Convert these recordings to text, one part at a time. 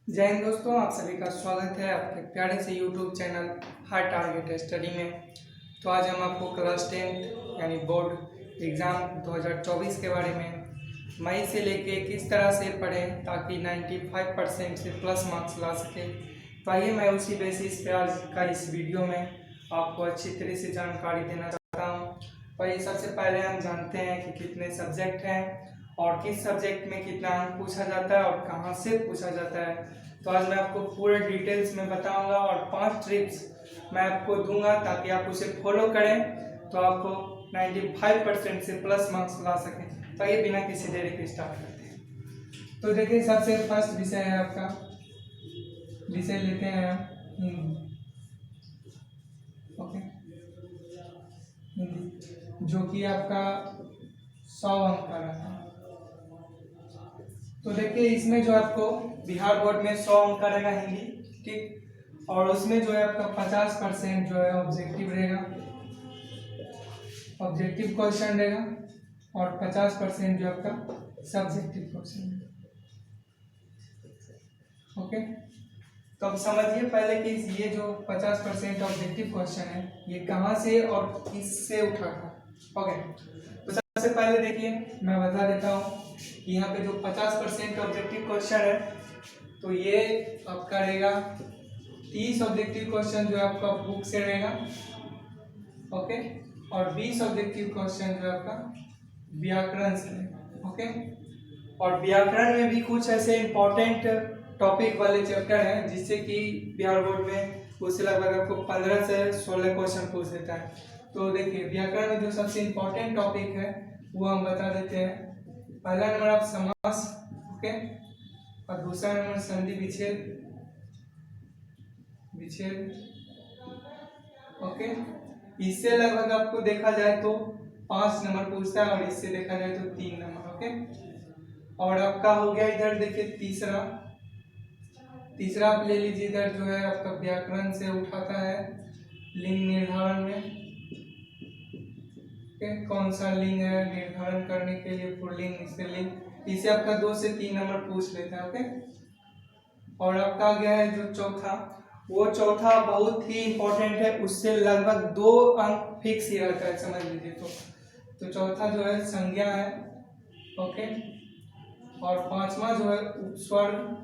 जय हिंद दोस्तों, आप सभी का स्वागत है आपके प्यारे से YouTube channel high target study में। तो आज हम आपको क्लास 10 यानी बोर्ड एग्ज़ाम 2024 के बारे में मई से लेके किस तरह से पढ़ें ताकि 95% से प्लस मार्क्स ला सके। तो आइए मैं उसी बेसिस पे आज का इस वीडियो में आपको अच्छी तरह से जानकारी देना चाहता हूँ। तो ये सबसे पहले हम जानते हैं कि कितने सब्जेक्ट हैं और किस सब्जेक्ट में कितना अंक पूछा जाता है और कहाँ से पूछा जाता है। तो आज मैं आपको पूरे डिटेल्स में बताऊंगा और 5 ट्रिप्स मैं आपको दूंगा ताकि आप उसे फॉलो करें तो आपको 95% से प्लस मार्क्स ला सकें। तो ये बिना किसी देरी के स्टार्ट करते हैं। तो देखिए, सबसे फर्स्ट विषय है आपका, विषय लेते हैं हिंदी। ओके, हिंदी जो कि आपका 100 अंक का रहता है। तो देखिए, इसमें जो आपको बिहार बोर्ड में 100 अंक का रहेगा हिंदी, ठीक। और उसमें जो है आपका 50% जो है ऑब्जेक्टिव रहेगा, ऑब्जेक्टिव क्वेश्चन रहेगा और 50% जो आपका सब्जेक्टिव क्वेश्चन है। ओके, तो अब समझिए पहले कि ये जो 50% ऑब्जेक्टिव क्वेश्चन है ये कहाँ से और किससे उठा था। ओके, तो सबसे पहले देखिए मैं बता देता हूँ कि यहाँ पे जो 50% ऑब्जेक्टिव क्वेश्चन है तो ये आपका रहेगा 30 ऑब्जेक्टिव क्वेश्चन जो है आपका बुक से रहेगा। ओके, और 20 ऑब्जेक्टिव क्वेश्चन जो है आपका व्याकरण से रहेगा। ओके, और व्याकरण में भी कुछ ऐसे इंपॉर्टेंट टॉपिक वाले चैप्टर हैं जिससे कि बिहार बोर्ड में उससे लगभग आपको 15 से 16 क्वेश्चन पूछ देता है। तो देखिए, व्याकरण में जो सबसे इंपॉर्टेंट टॉपिक है वो हम बता देते हैं। पहला नंबर आप समास, ओके, और दूसरा नंबर संधि विच्छेद, ओके। इससे लगभग आपको देखा जाए तो 5 नंबर पूछता है और इससे देखा जाए तो 3 नंबर। ओके, और आपका हो गया इधर देखिए तीसरा आप ले लीजिए, इधर जो है आपका व्याकरण से उठाता है लिंग निर्धारण में। कौन सा लिंग है निर्धारण करने के लिए पुल्लिंग स्त्रीलिंग, इसे आपका 2 से 3 नंबर पूछ लेता है। ओके, और आपका आ गया है जो चौथा, वो चौथा बहुत ही इंपॉर्टेंट है, उससे लगभग 2 अंक फिक्स ही रहता है, समझ लीजिए। तो चौथा जो है संज्ञा है। ओके, और पांचवा जो है उपस्वर्ग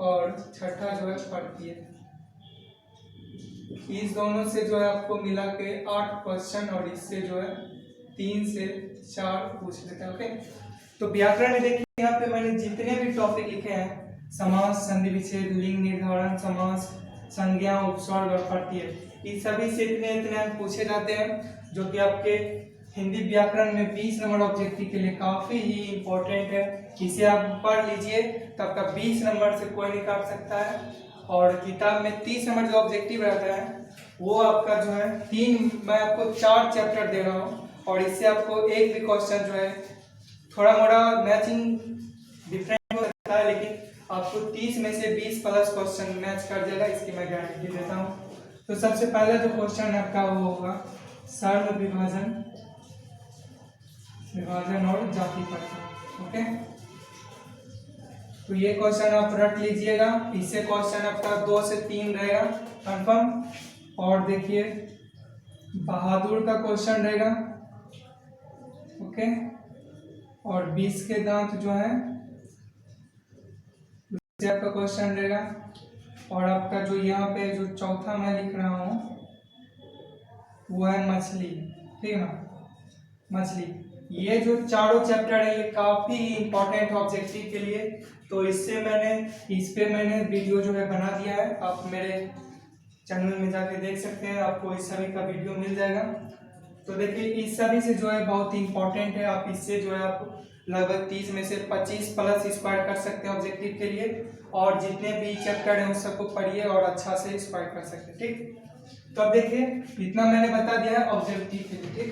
और छठा जो है प्रत्यय। इस दोनों से जो है आपको मिला के 8 क्वेश्चन और इससे जो है 3 से 4 पूछ लेते हैं। ओके, तो व्याकरण में देखिए यहाँ पे मैंने जितने भी टॉपिक लिखे हैं, समास, संधि विच्छेद, लिंग निर्धारण, समास, संज्ञा, उपसर्ग और प्रत्यय, इस सभी से इतने इतने अंक पूछे जाते हैं जो कि आपके हिंदी व्याकरण में 20 नंबर ऑब्जेक्टिव के लिए काफी ही इंपॉर्टेंट है। इसे आप पढ़ लीजिए तो आपका 20 नंबर से कोई नहीं काट सकता है। और किताब में 30 नंबर जो ऑब्जेक्टिव रहता है वो आपका जो है मैं आपको 4 चैप्टर दे रहा हूँ और इससे आपको एक भी क्वेश्चन जो है थोड़ा मोड़ा मैचिंग डिफरेंट हो सकता है, लेकिन आपको 30 में से 20 प्लस क्वेश्चन मैच कर देगा, इसकी मैं गारंटी देता हूँ। तो सबसे पहला जो क्वेश्चन आपका वो होगा सर्ण विभाजन और जाति प्रथा। ओके, तो ये क्वेश्चन आप रट लीजिएगा, इससे क्वेश्चन आपका 2 से 3 रहेगा कंफर्म। और देखिए बहादुर का क्वेश्चन रहेगा। ओके, और 20 के दांत जो है उससे आपका क्वेश्चन रहेगा। और आपका जो यहाँ पे जो चौथा मैं लिख रहा हूँ वो है मछली, ठीक है ना, मछली। ये जो चारों चैप्टर है ये काफी इंपॉर्टेंट ऑब्जेक्टिव के लिए, तो इस पे मैंने वीडियो जो है बना दिया है, आप मेरे चैनल में जाके देख सकते हैं, आपको इस सभी का वीडियो मिल जाएगा। तो देखिए इस सभी से जो है बहुत इंपॉर्टेंट है, आप इससे जो है आप लगभग 30 में से 25 प्लस स्क्वायर कर सकते हैं ऑब्जेक्टिव के लिए, और जितने भी चैप्टर हैं उस सबको पढ़िए और अच्छा से स्क्वायर कर सकते हैं, ठीक। तो अब देखिए इतना मैंने बता दिया है ऑब्जेक्टिव के लिए, ठीक।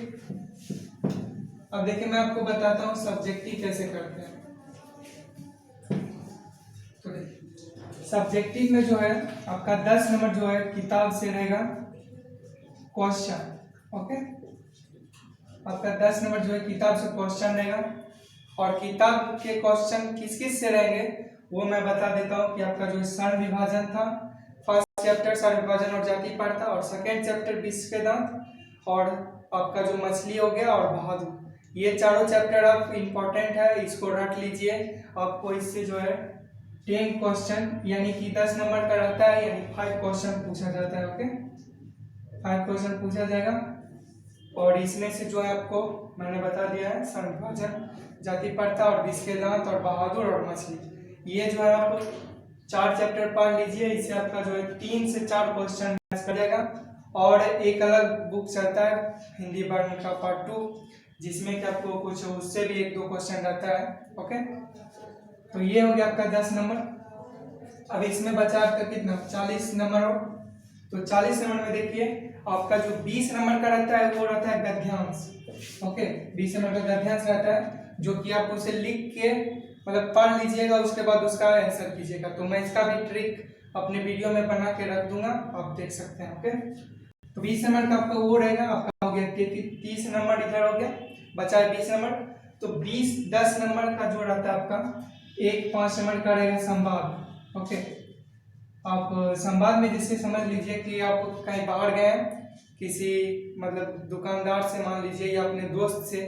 अब देखिए मैं आपको बताता हूँ सब्जेक्टिव कैसे करते हैं। तो देखिए सब्जेक्टिव में जो है आपका 10 नंबर जो है किताब से रहेगा क्वेश्चन। ओके, आपका 10 नंबर जो है किताब से क्वेश्चन रहेगा, और किताब के क्वेश्चन किस किस से रहेंगे वो मैं बता देता हूँ कि आपका जो स्वर्ण विभाजन था, फर्स्ट चैप्टर स्वर्ण विभाजन और जाति पाठ था, और सेकेंड चैप्टर विश्व के दांत, और आपका जो मछली हो गया और बहादुर, ये चारों चैप्टर आप इम्पोर्टेंट है, इसको रख लीजिए। आपको इससे जो है 10 क्वेश्चन यानी कि 10 नंबर का रहता है, यानी 5 क्वेश्चन पूछा जाता है। ओके, 5 क्वेश्चन पूछा जाएगा, और इसमें से जो है आपको मैंने बता दिया है स्वर्ण विभाजन, जाति प्रथा और विश्व के दांत और बहादुर और मछली, ये जो है आप 4 चैप्टर पढ़ लीजिए। इससे आपका जो है 3 से 4 क्वेश्चन मैच कर जाएगा। और एक अलग बुक चलता है हिंदी वर्णन का पार्ट 2, जिसमें कि आपको कुछ उससे भी 1-2 क्वेश्चन रहता है। ओके, तो ये हो गया आपका 10 नंबर। अब इसमें बचा आपका कितना, 40 नंबर और, तो 40 नंबर में देखिए आपका जो 20 नंबर का रहता है वो रहता है गद्यांश। ओके, 20 नंबर का गद्यांश रहता है, जो कि आप उसे लिख के मतलब पढ़ लीजिएगा, उसके बाद उसका आंसर कीजिएगा। तो मैं इसका भी ट्रिक अपने वीडियो में बना के रख दूंगा, आप देख सकते हैं। ओके, तो 20 नंबर का आपका वो रहेगा, आपका हो गया 30 नंबर इधर हो गया, बचा है 20 नंबर। तो 10 नंबर का जो रहता है आपका 5 नंबर का रहेगा संवाद। ओके, आप संवाद में जैसे समझ लीजिए कि आप कहीं बाहर गए हैं, किसी मतलब दुकानदार से मान लीजिए या अपने दोस्त से,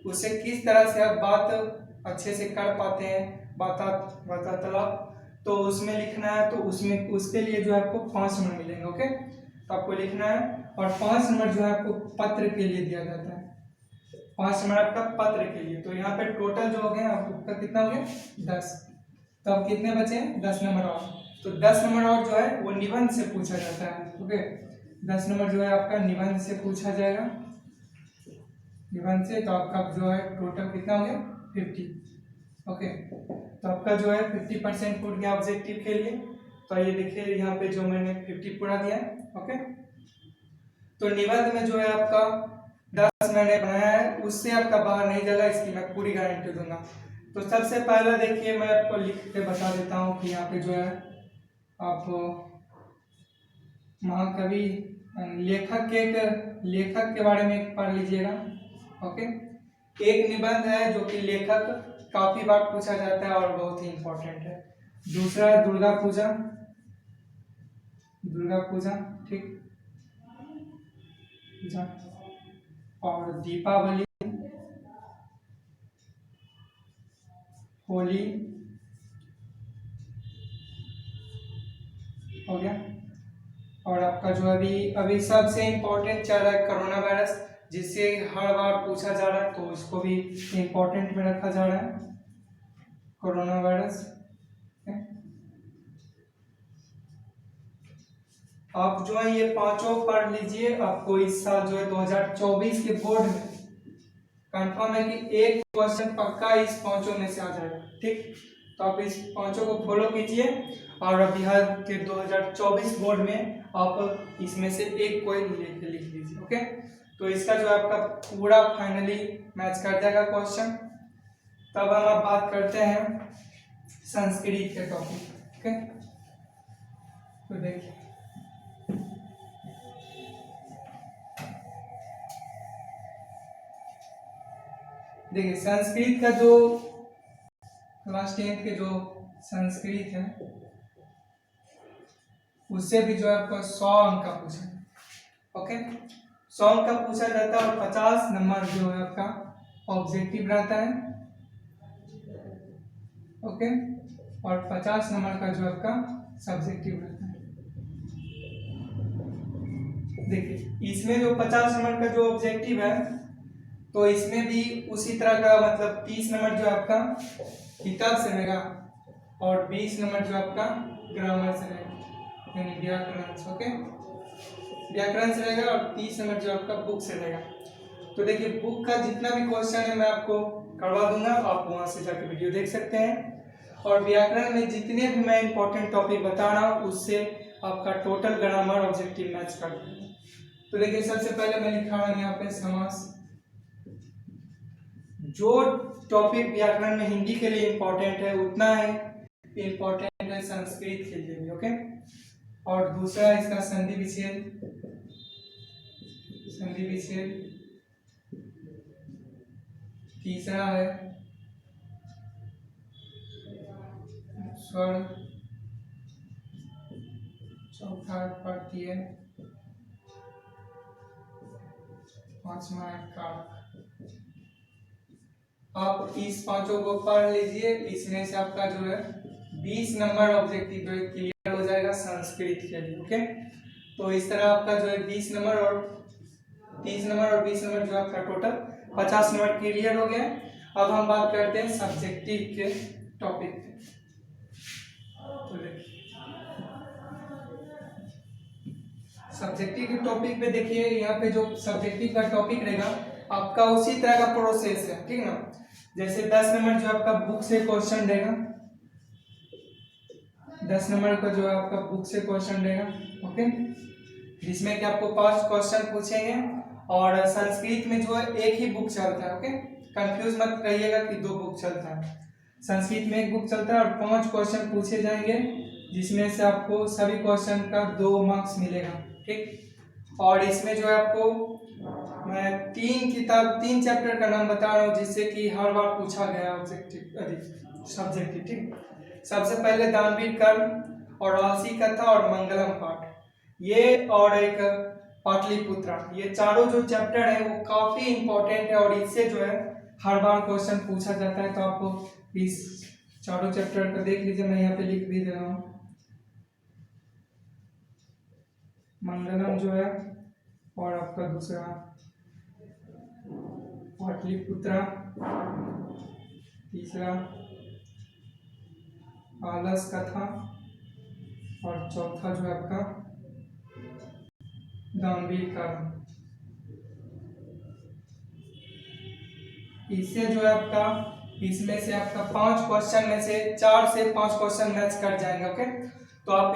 उससे किस तरह से आप बात अच्छे से कर पाते हैं, वार्तालाप, तो उसमें लिखना है। तो उसमें उसके लिए जो है आपको 5 नंबर मिलेंगे। ओके, तो आपको लिखना है, और 5 नंबर जो है आपको पत्र के लिए दिया जाता है, 5 नंबर आपका पत्र के लिए। तो यहाँ पे टोटल जो हो गया आपका कितना हो गया, 10। तो अब कितने बचे हैं, 10 नंबर और। तो 10 नंबर और जो है वो निबंध से पूछा जाता है। ओके, 10 नंबर जो है आपका निबंध से पूछा जाएगा, निबंध से। तो आपका जो है टोटल कितना हो गया, 50। ओके, तो आपका जो है 50% पूरा गया ऑब्जेक्टिव के लिए। तो ये देखिए यहाँ पे जो मैंने 50 पूरा दिया है। ओके, तो निबंध में जो है आपका 10 मैंने बनाया है, उससे आपका बाहर नहीं जाएगा, इसकी मैं पूरी गारंटी दूंगा। तो सबसे पहला देखिए मैं आपको लिख के बता देता हूँ कि यहाँ पे जो है आप महाकवि लेखक के बारे में पढ़ लीजिएगा। ओके, एक निबंध है जो कि लेखक काफी बार पूछा जाता है और बहुत ही इंपॉर्टेंट है। दूसरा है दुर्गा पूजा, ठीक, और दीपावली, होली हो गया, और आपका जो अभी सबसे इम्पोर्टेंट चल रहा है कोरोना वायरस, जिससे हर बार पूछा जा रहा है, तो इसको भी इम्पोर्टेंट में रखा जा रहा है, कोरोना वायरस। आप जो है ये पांचों पढ़ लीजिए। आपको इस साल जो है 2024 के बोर्ड में कंफर्म है कि एक क्वेश्चन पक्का इस पांचों में से आ जाएगा। ठीक, तो आप इस पांचों को फॉलो कीजिए, और बिहार के 2024 बोर्ड में आप इसमें से एक कोई लिख लीजिए। ओके, तो इसका जो आपका पूरा फाइनली मैच कर जाएगा क्वेश्चन। तब हम अब बात करते हैं संस्कृत के टॉपिक। ओके, तो देखिए संस्कृत का जो क्लास 10 के जो संस्कृत है, उससे भी जो है आपको 100 अंक का पूछा। ओके, 100 अंक का पूछा जाता है, और 50 नंबर जो है आपका ऑब्जेक्टिव रहता है। ओके, और 50 नंबर का जो आपका सब्जेक्टिव रहता है। देखिए इसमें जो 50 नंबर का जो ऑब्जेक्टिव है, तो इसमें भी उसी तरह का मतलब 30 नंबर जो आपका किताब से रहेगा, और 20 नंबर जो आपका ग्रामर से रहेगा, यानी व्याकरण से। ओके, व्याकरण से रहेगा, और 30 नंबर जो आपका बुक से रहेगा। तो देखिए बुक का जितना भी क्वेश्चन है मैं आपको करवा दूंगा, आप वहां से जाकर वीडियो देख सकते हैं। और व्याकरण में जितने भी मैं इंपॉर्टेंट टॉपिक बता रहा हूँ, उससे आपका टोटल ग्रामर ऑब्जेक्टिव मैच कर देगा। तो देखिए सबसे पहले मैं लिखा हूँ यहाँ पे समास। जो टॉपिक व्याकरण में हिंदी के लिए इंपॉर्टेंट है, उतना ही इंपॉर्टेंट है संस्कृत के लिए भी। ओके, और दूसरा इसका संधि विच्छेद, तीसरा है स्वर, चौथा है प्रत्यय, पांचवा है कारक। आप इस पांचों को पढ़ लीजिए, इसमें से आपका जो है 20 नंबर ऑब्जेक्टिव क्लियर हो जाएगा संस्कृत के लिए। ओके, तो इस तरह आपका जो है 20 नंबर और 30 नंबर और 20 नंबर जो आपका टोटल 50 नंबर क्लियर हो गया। अब हम बात करते हैं सब्जेक्टिव के टॉपिक पे। तो देखिए सब्जेक्टिव के टॉपिक पे, देखिए यहाँ पे जो सब्जेक्टिव का टॉपिक रहेगा आपका उसी तरह का प्रोसेस है, ठीक है ना। जैसे 10 नंबर जो आपका बुक से क्वेश्चन रहेगा, 10 नंबर का जो है आपका बुक से क्वेश्चन रहेगा, ओके, जिसमें कि आपको 5 क्वेश्चन पूछेंगे। और संस्कृत में जो है एक ही बुक चलता है, ओके, कंफ्यूज मत रहिएगा कि 2 बुक चलता है। संस्कृत में एक बुक चलता है और 5 क्वेश्चन पूछे जाएंगे, जिसमें से आपको सभी क्वेश्चन का 2 मार्क्स मिलेगा, ठीक। और इसमें जो है आपको मैं 3 चैप्टर का नाम बता रहा हूँ, जिससे कि हर बार पूछा गया ऑब्जेक्टिव सब्जेक्टिव, ठीक। सबसे पहले दानवीर कर्म और आलसी कथा और मंगलम पाठ, ये और एक पाटलिपुत्रा, ये चारों जो चैप्टर है वो काफी इंपॉर्टेंट है और इससे जो है हर बार क्वेश्चन पूछा जाता है। तो आपको इस चारों चैप्टर को देख लीजिए, मैं यहाँ पे लिख भी दे रहा हूँ। मंगलम जो है और आपका दूसरा पाटलिपुत्रा, तीसरा आलस कथा और चौथा जो है आपका दानवीर कर्म। इससे जो है आपका, इसमें से आपका 5 क्वेश्चन में से 4 से 5 क्वेश्चन मैच कर जाएंगे, ओके। तो आप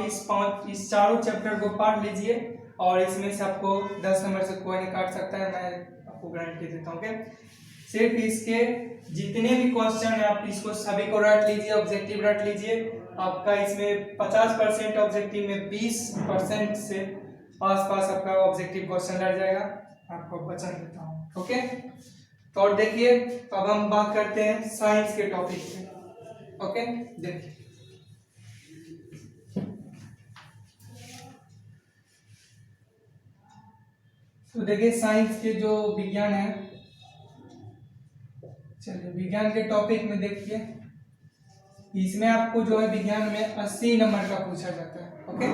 इस चारों चैप्टर को पढ़ लीजिए और इसमें से आपको 10 नंबर से कोई नहीं काट सकता है, मैं आपको गारंटी देता हूँ, ओके। सिर्फ इसके जितने भी क्वेश्चन है आप इसको सभी को रट लीजिए, ऑब्जेक्टिव रट लीजिए। आपका इसमें 50% ऑब्जेक्टिव में 20% से आसपास आपका ऑब्जेक्टिव क्वेश्चन रह जाएगा, आपको वचन देता हूँ, ओके। तो और देखिए अब हम बात करते हैं साइंस के टॉपिक पे, ओके। देखिए तो देखिए साइंस के जो विज्ञान है, चलिए विज्ञान के टॉपिक में देखिए, इसमें आपको जो है विज्ञान में 80 नंबर का पूछा जाता है, ओके।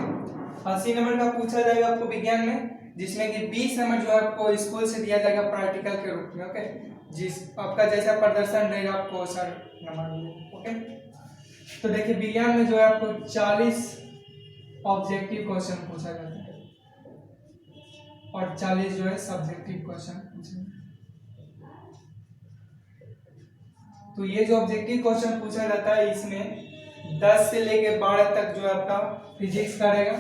80 नंबर का पूछा जाएगा आपको विज्ञान में, जिसमें कि 20 नंबर जो है आपको स्कूल से दिया जाएगा प्रैक्टिकल के रूप में, ओके। जिस आपका जैसा प्रदर्शन रहेगा आपको सर नंबर मिलेगा, ओके। तो देखिए विज्ञान में जो है आपको 40 ऑब्जेक्टिव क्वेश्चन पूछा जाता है और 40 जो है सब्जेक्टिव क्वेश्चन पूछेंगे। तो ये जो ऑब्जेक्टिव क्वेश्चन पूछा जाता है, इसमें 10 से लेके 12 तक जो है आपका फिजिक्स का रहेगा,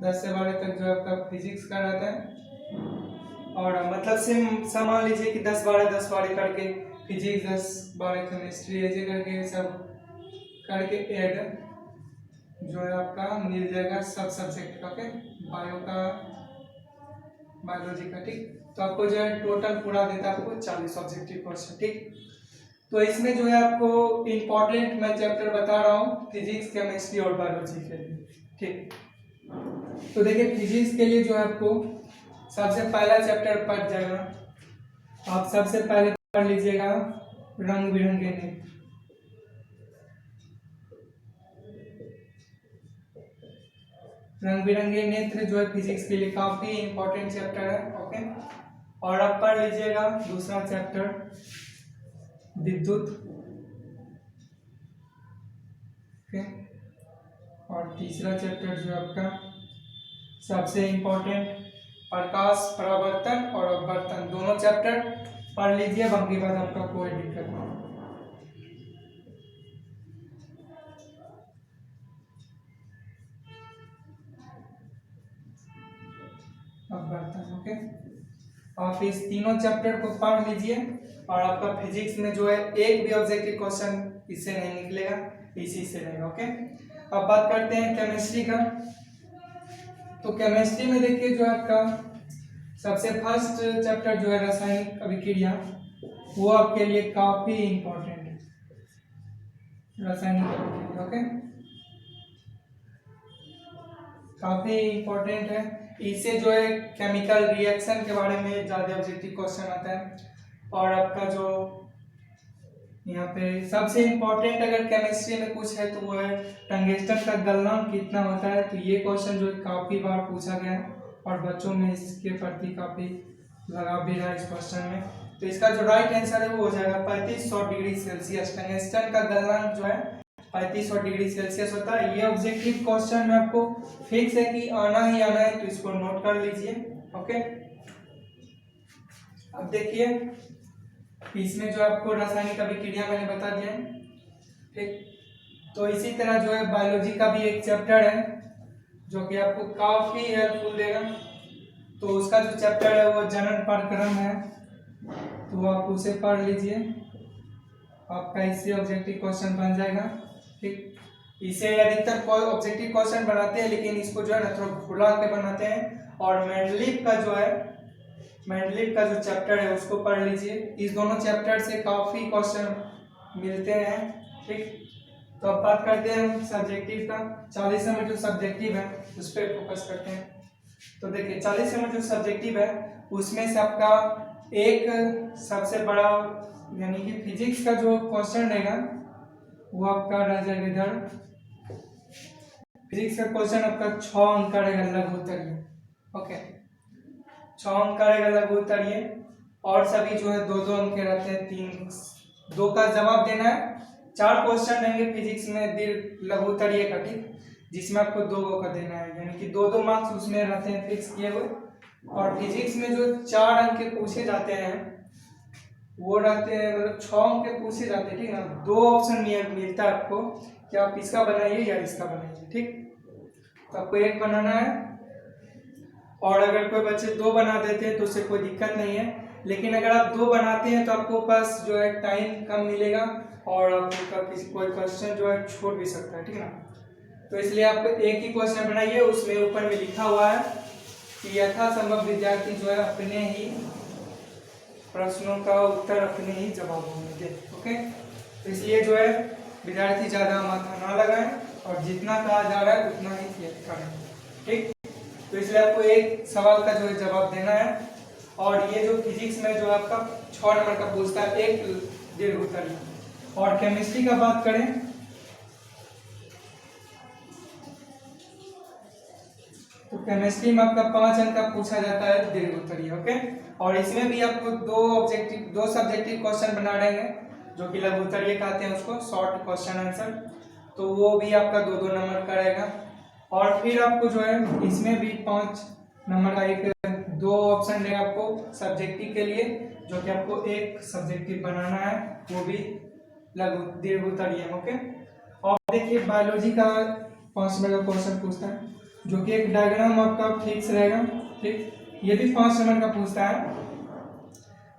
10 से 12 तक जो है आपका फिजिक्स का रहता है। और मतलब से मान लीजिए कि 10-12 करके फिजिक्स, 10-12 केमिस्ट्री, ऐसे करके सब करके ऐड जो है आपका मिल जाएगा सब सब्जेक्ट का, ओके। बायो का, बायोलॉजी का, ठीक। तो आपको जो है टोटल पूरा देता है आपको 40 ऑब्जेक्टिव क्वेश्चन, ठीक। तो इसमें जो है आपको इंपॉर्टेंट मैं चैप्टर बता रहा हूँ फिजिक्स, केमिस्ट्री और बायोलॉजी के लिए, ठीक। तो देखिए फिजिक्स के लिए जो है आपको सबसे पहला चैप्टर पढ़ जाएगा, आप सबसे पहले पढ़ लीजिएगा रंग बिरंगे नेत्र। रंग बिरंगे नेत्र जो है फिजिक्स के लिए काफी इंपॉर्टेंट चैप्टर है, ओके। और आप पढ़ लीजिएगा दूसरा चैप्टर विद्युत, ओके। और तीसरा चैप्टर जो आपका सबसे इंपॉर्टेंट प्रकाश परावर्तन और अपवर्तन, दोनों चैप्टर पढ़ लीजिए, बाकी बात आपका कोई दिक्कत नहीं। अपवर्तन, ओके। आप इस तीनों चैप्टर को पढ़ लीजिए और आपका फिजिक्स में जो है एक भी ऑब्जेक्टिव क्वेश्चन इससे नहीं निकलेगा, इसी से रहेगा, ओके। अब बात करते हैं केमिस्ट्री का। तो केमिस्ट्री में देखिए जो है आपका सबसे फर्स्ट चैप्टर जो है रासायनिक अभिक्रिया, वो आपके लिए काफी इंपॉर्टेंट है। रासायनिक अभिक्रिया। ओके, काफी इंपॉर्टेंट है। इससे जो है केमिकल रिएक्शन के बारे में ज्यादा ऑब्जेक्टिव क्वेश्चन आता है। और आपका जो यहाँ पे सबसे इम्पोर्टेंट अगर केमिस्ट्री में कुछ है तो वो है टंगस्टन का गलनांक कितना होता है। तो ये क्वेश्चन जो काफी बार पूछा गया है और बच्चों में इसके प्रति काफी लगाव भी रहा इस क्वेश्चन में। तो इसका जो राइट आंसर है वो हो जाएगा 3500 डिग्री सेल्सियस। टंगस्टन का गलनांक जो है 3500 डिग्री सेल्सियस होता है। ये ऑब्जेक्टिव क्वेश्चन में आपको फिक्स है कि आना ही आना है, तो इसको नोट कर लीजिए। ओके, अब देखिए इसमें जो आपको रासायनिक अभिक्रिया मैंने बता दिया है, ठीक। तो इसी तरह जो है बायोलॉजी का भी एक चैप्टर है जो कि आपको काफी हेल्पफुल देगा। तो उसका जो चैप्टर है वो जनन प्रक्रम है, तो आप उसे पढ़ लीजिए, आपका इससे ऑब्जेक्टिव क्वेश्चन बन जाएगा, ठीक। इसे अधिकतर कोई ऑब्जेक्टिव क्वेश्चन बनाते हैं, लेकिन इसको जो है ना थोड़ा घुला के बनाते हैं। और मेंडलीव का जो चैप्टर है उसको पढ़ लीजिए। इस दोनों चैप्टर से काफी क्वेश्चन मिलते हैं, ठीक। तो अब बात करते हैं हम सब्जेक्टिव का। 40 नंबर जो सब्जेक्टिव है उस पर फोकस करते हैं। तो देखिए 40 नंबर जो सब्जेक्टिव है उसमें से आपका एक सबसे बड़ा यानी कि फिजिक्स का जो क्वेश्चन रहेगा वो आपका रह जाएगा इधर। फिजिक्स का क्वेश्चन आपका 6 अंक का रहेगा, लघुत्तरीय। ओके, 6 अंक का रहेगा लघुत्तरीय। और सभी जो है 2-2 अंक के रहते हैं। 2 का जवाब देना है। 4 क्वेश्चन रहेंगे फिजिक्स में दीर्घ लघुत्तरीय का, ठीक, जिसमें आपको 2 का देना है, यानी कि 2-2 मार्क्स उसमें रहते हैं फिक्स किए हुए। और फिजिक्स में जो 4 अंक के पूछे जाते हैं वो रहते हैं, मतलब 6 अंक के पूछे जाते हैं, ठीक ना। 2 ऑप्शन मिलता है आपको कि आप इसका बनाइए या इसका बनाइए, ठीक। तो आपको एक बनाना है। और अगर कोई बच्चे 2 बना देते हैं तो उससे कोई दिक्कत नहीं है, लेकिन अगर आप 2 बनाते हैं तो आपको पास जो है टाइम कम मिलेगा और आपको कोई क्वेश्चन जो है छूट भी सकता है, ठीक ना। तो इसलिए आप एक ही क्वेश्चन बनाइए, उसमें ऊपर में लिखा हुआ है कि यथासंभव विद्यार्थी जो है अपने ही प्रश्नों का उत्तर अपने ही जवाबों में दे। ओके, तो इसलिए जो है विद्यार्थी ज्यादा माथा ना लगाएं और जितना कहा जा रहा है उतना ही करें, ठीक। तो इसलिए आपको एक सवाल का जो है जवाब देना है। और ये जो फिजिक्स में जो आपका 6 नंबर का पूछता है एक दीर्घ उत्तरीय। और केमिस्ट्री का बात करें तो केमिस्ट्री में आपका 5 अंक का पूछा जाता है दीर्घ उत्तरीय। ओके, और इसमें भी आपको 2 सब्जेक्टिव क्वेश्चन बना रहेंगे जो कि लघु उत्तरीय कहते हैं उसको, शॉर्ट क्वेश्चन आंसर। तो वो भी आपका 2-2 नंबर का रहेगा। और फिर आपको जो है इसमें भी 5 नंबर का एक 2 ऑप्शन रहेगा आपको सब्जेक्टिव के लिए, जो कि आपको एक सब्जेक्टिव बनाना है, वो भी दीर्घ उत्तरीय। ओके, और देखिए बायोलॉजी का 5 नंबर का क्वेश्चन पूछता है जो कि एक डायग्राम आपका फिक्स रहेगा, ठीक। ये भी 5 नंबर का पूछता है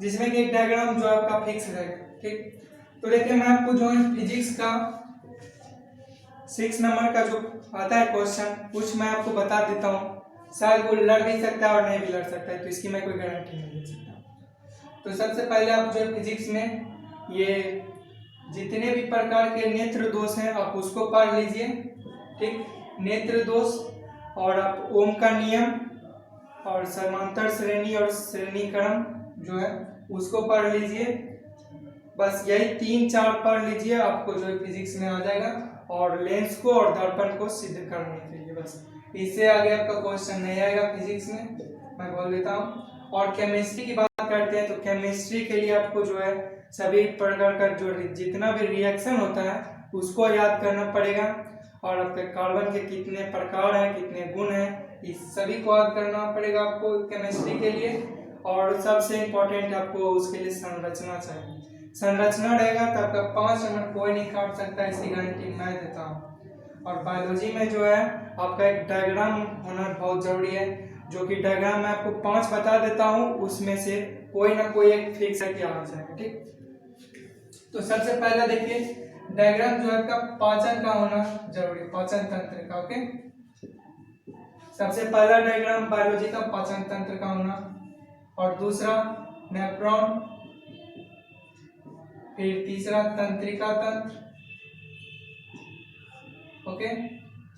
जिसमें कि एक डायग्राम जो आपका फिक्स रहेगा, ठीक। तो देखिए मैं आपको जो है फिजिक्स का 6 नंबर का जो आता है क्वेश्चन कुछ मैं आपको बता देता हूँ। शायद वो लड़ भी सकता है और नहीं भी लड़ सकता है, तो इसकी मैं कोई गारंटी नहीं दे सकता। तो सबसे पहले आप जो फिजिक्स में ये जितने भी प्रकार के नेत्र दोष हैं आप उसको पढ़ लीजिए, ठीक। नेत्र दोष और आप ओम का नियम और समांतर श्रेणी और श्रेणी क्रम जो है उसको पढ़ लीजिए। बस यही 3-4 पढ़ लीजिए, आपको जो है फिजिक्स में आ जाएगा। और लेंस को और दर्पण को सिद्ध करने के लिए, बस इससे आगे आपका क्वेश्चन नहीं आएगा फिजिक्स में, मैं बोल देता हूँ। और केमिस्ट्री की बात करते हैं तो केमिस्ट्री के लिए आपको जो है सभी प्रकार का जो जितना भी रिएक्शन होता है उसको याद करना पड़ेगा। और आपके कार्बन के कितने प्रकार हैं, कितने गुण हैं, इस सभी को याद करना पड़ेगा आपको केमिस्ट्री के लिए। और सबसे इम्पोर्टेंट आपको उसके लिए संरचना चाहिए। संरचना रहेगा तो आपका 5 नंबर कोई नहीं काट सकता, इसकी गारंटी मैं देता हूँ। और बायोलॉजी में जो है आपका एक डायग्राम होना बहुत जरूरी है, जो कि डायग्राम मैं आपको 5 बता देता हूँ, उसमें से कोई ना कोई एक फिक्स है कि आ जाएगा, ठीक। तो सबसे पहला देखिए डायग्राम जो है आपका पाचन का होना जरूरी, पाचन तंत्र का। ओके, सबसे पहला डायग्राम बायोलॉजी का पाचन तंत्र का होना, और दूसरा नेफ्रॉन, फिर तीसरा तंत्रिका तंत्र, ओके।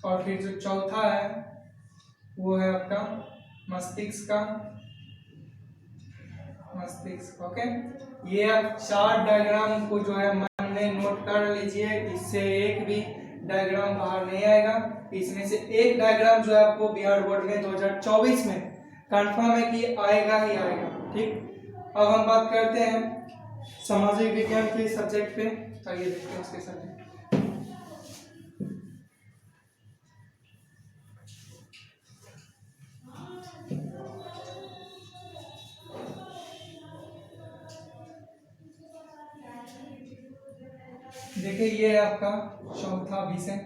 और फिर जो चौथा है वो है आपका मस्तिष्क ओके। ये आप 4 डायग्राम को जो है मन में नोट कर लीजिए, इससे एक भी डायग्राम बाहर नहीं आएगा। इसमें से एक डायग्राम जो है आपको बिहार बोर्ड में 2024 में कंफर्म है कि आएगा ही आएगा। ठीक, अब हम बात करते हैं सामाजिक विज्ञान के सब्जेक्ट पे। आइए देखते हैं उसके सब्जेक्ट। देखिए ये है आपका चौथा विषय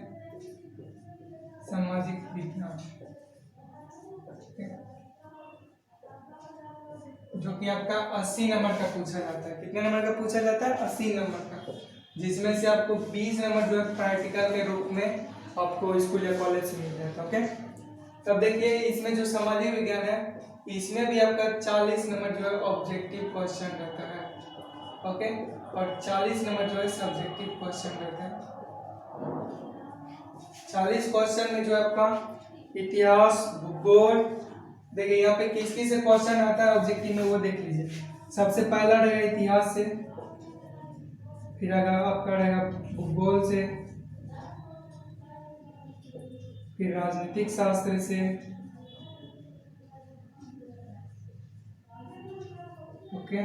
सामाजिक विज्ञान, जो कि आपका 80 नंबर का पूछा जाता है। कितने नंबर का पूछा जाता है? 80 नंबर का, जिसमें से आपको 20 नंबर जो है प्रैक्टिकल के रूप में आपको स्कूल या कॉलेज से मिल जाता है। ओके, तब देखिए इसमें जो सामाजिक विज्ञान है इसमें भी आपका 40 नंबर जो है ऑब्जेक्टिव क्वेश्चन रहता है। ओके, और 40 नंबर जो है सब्जेक्टिव क्वेश्चन रहता है। 40 क्वेश्चन में जो है आपका इतिहास, भूगोल, देखिए यहाँ पे किस किस से क्वेश्चन आता है ऑब्जेक्टिव में वो देख लीजिए। सबसे पहला रहेगा इतिहास से, फिर आपका रहेगा भूगोल से, फिर राजनीतिक शास्त्र से, ओके,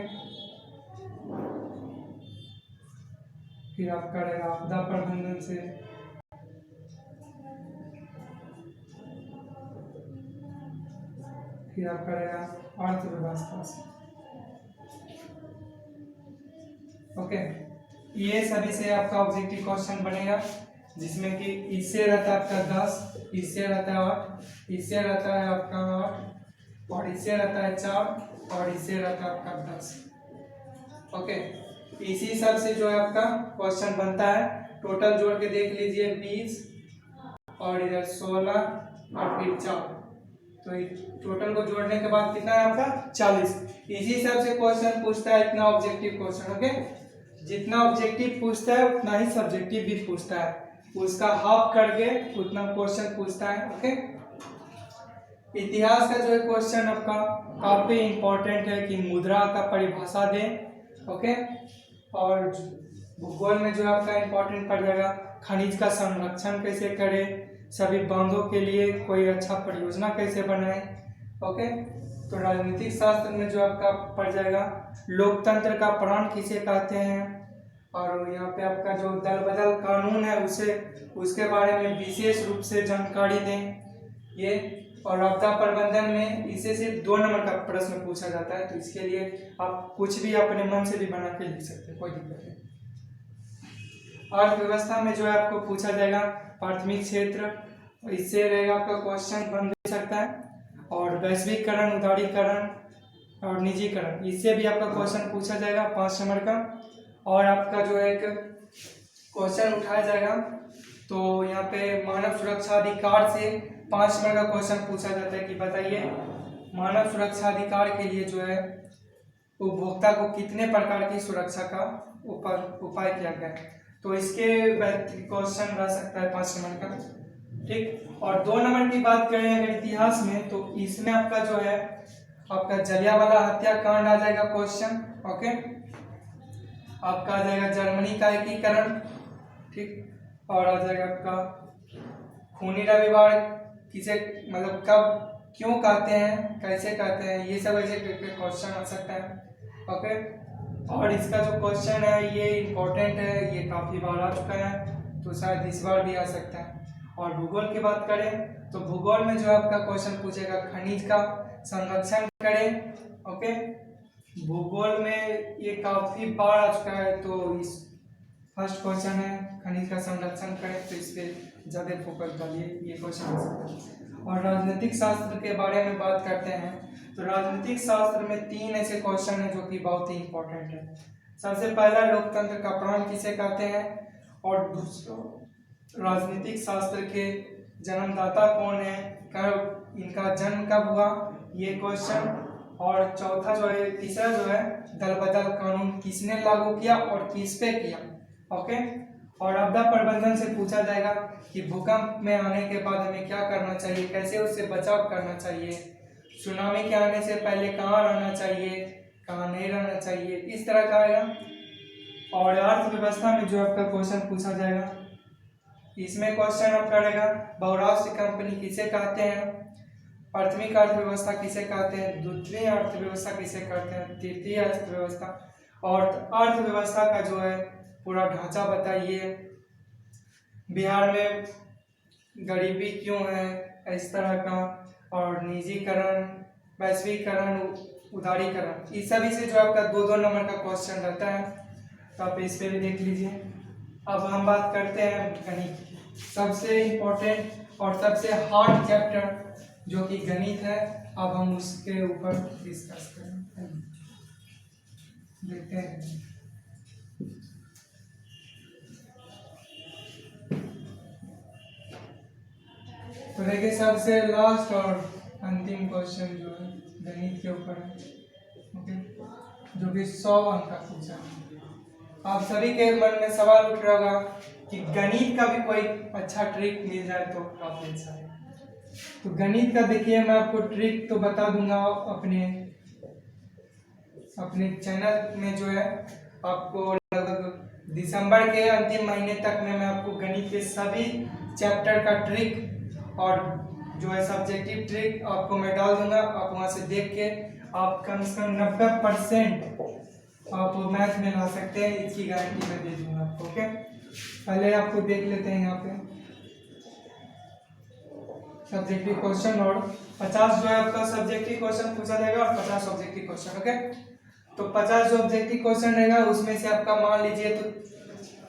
फिर आपका रहेगा आपदा प्रबंधन से, फिर आपका रहेगा अर्थव्यवस्था से। ओके, ये सभी से आपका ऑब्जेक्टिव क्वेश्चन बनेगा, जिसमें कि इससे रहता है आपका 10, इससे रहता है 8, इससे रहता है आपका 8, और इससे रहता है 4, और इससे रहता है आपका 10। ओके, इसी सब से जो है आपका क्वेश्चन बनता है। टोटल जोड़ के देख लीजिए 20 और इधर 16 और फिर 4, तो टोटल को जोड़ने के बाद कितना है आपका 40। इसी सब से क्वेश्चन पूछता है, इतना ऑब्जेक्टिव क्वेश्चन। ओके, जितना ऑब्जेक्टिव पूछता है उतना ही सब्जेक्टिव भी पूछता है, उसका हाफ करके उतना क्वेश्चन पूछता है। ओके, इतिहास का जो है क्वेश्चन आपका काफी इंपॉर्टेंट है कि मुद्रा का परिभाषा दें। ओके, और भूगोल में जो आपका इंपॉर्टेंट पड़ जाएगा खनिज का संरक्षण कैसे करें, सभी बांधों के लिए कोई अच्छा परियोजना कैसे बनाए। ओके, तो राजनीतिक शास्त्र में जो आपका पड़ जाएगा लोकतंत्र का प्राण किसे कहते हैं, और यहाँ पे आपका जो दल बदल कानून है उसे उसके बारे में विशेष रूप से जानकारी दें ये। और आपदा प्रबंधन में इसे सिर्फ 2 नंबर का प्रश्न पूछा जाता है, तो इसके लिए आप कुछ भी अपने मन से भी बना के लिख सकते हैं, कोई दिक्कत नहीं। अर्थव्यवस्था में जो है आपको पूछा जाएगा प्राथमिक क्षेत्र, इससे रहेगा आपका क्वेश्चन बन भी सकता है। और वैश्वीकरण, उदारीकरण और निजीकरण, इससे भी आपका क्वेश्चन पूछा जाएगा 5 नंबर का। और आपका जो एक क्वेश्चन उठाया जाएगा तो यहाँ पे मानव सुरक्षा अधिकार से 5 नंबर का क्वेश्चन पूछा जाता है कि बताइए मानव सुरक्षा अधिकार के लिए जो है उपभोक्ता को कितने प्रकार की सुरक्षा का उपाय किया गया है, तो इसके क्वेश्चन रह सकता है 5 नंबर का। ठीक, और 2 नंबर की बात करें अगर इतिहास में, तो इसमें आपका जो है आपका जलियांवाला हत्याकांड आ जाएगा क्वेश्चन। ओके, आपका आ जाएगा जर्मनी का एकीकरण। ठीक, और आ जाएगा आपका खूनी रविवार किसे मतलब कब, क्यों कहते हैं, कैसे कहते हैं, ये सब ऐसे क्वेश्चन आ सकता है। ओके, और इसका जो क्वेश्चन है ये इम्पोर्टेंट है, ये काफ़ी बार आ चुका है, तो शायद इस बार भी आ सकता है। और भूगोल की बात करें तो भूगोल में जो आपका क्वेश्चन पूछेगा खनिज का संरक्षण करें। ओके, भूगोल में ये काफ़ी बार आ चुका है, तो इस फर्स्ट क्वेश्चन है खनिज का संरक्षण करें, तो इस पर ज़्यादा फोकस डालिए, ये क्वेश्चन आ सकता है। और राजनीतिक शास्त्र के बारे में बात करते हैं तो राजनीतिक शास्त्र में 3 ऐसे क्वेश्चन हैं जो कि बहुत ही इंपॉर्टेंट है। सबसे पहला लोकतंत्र का प्राण किसे कहते हैं, और दूसरा राजनीतिक शास्त्र के जन्मदाता कौन है, कब इनका जन्म कब हुआ, ये क्वेश्चन। और चौथा जो है, तीसरा जो है दल बदल कानून किसने लागू किया और किस पे किया। ओके, और आपदा प्रबंधन से पूछा जाएगा कि भूकंप में आने के बाद हमें क्या करना चाहिए, कैसे उससे बचाव करना चाहिए, सुनामी के आने से पहले कहाँ रहना चाहिए, कहाँ नहीं रहना चाहिए, इस तरह का आएगा। और अर्थव्यवस्था में जो आपका क्वेश्चन पूछा जाएगा, इसमें क्वेश्चन आपका रहेगा बहुराष्ट्रीय कंपनी किसे कहते हैं, प्राथमिक अर्थव्यवस्था किसे कहते हैं, द्वितीय अर्थव्यवस्था किसे कहते हैं, तृतीय अर्थव्यवस्था, और अर्थव्यवस्था का जो है पूरा ढांचा बताइए, बिहार में गरीबी क्यों है, इस तरह का, और निजीकरण, वैश्वीकरण, उदारीकरण, इस सभी से जो आपका 2-2 नंबर का क्वेश्चन रहता है, तो आप इस पे भी देख लीजिए। अब हम बात करते हैं गणित की, सबसे इम्पोर्टेंट और सबसे हार्ड चैप्टर जो कि गणित है। अब हम उसके ऊपर डिस्कस करेंगे, देखते हैं। तो देखिए सबसे लास्ट और अंतिम क्वेश्चन जो है गणित के ऊपर है, ओके, जो कि 100 अंक का पूछा है। आप सभी के मन में सवाल उठ रहा होगा कि गणित का भी कोई अच्छा ट्रिक मिल जाए तो काफी अच्छा है। तो गणित का देखिए मैं आपको ट्रिक तो बता दूंगा, अपने चैनल में जो है आपको लगभग दिसंबर के अंतिम महीने तक में मैं आपको गणित के सभी चैप्टर का ट्रिक और जो है सब्जेक्टिव ट्रिक आपको मैं डाल दूंगा। आप वहां से देख के आप कम से कम 90% आप मैथ में ला सकते हैं, इसकी गारंटी मैं दे दूंगा आपको। ओके, पहले आपको देख लेते हैं यहाँ पे सब्जेक्टिव क्वेश्चन, और 50 जो है आपका सब्जेक्टिव क्वेश्चन पूछा जाएगा और 50 ऑब्जेक्टिव क्वेश्चन। ओके, तो 50 जो ऑब्जेक्टिव क्वेश्चन रहेगा उसमें से आपका मान लीजिए तो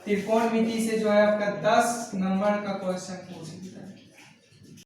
त्रिकोणमिति से जो है आपका 10 नंबर का क्वेश्चन पूछ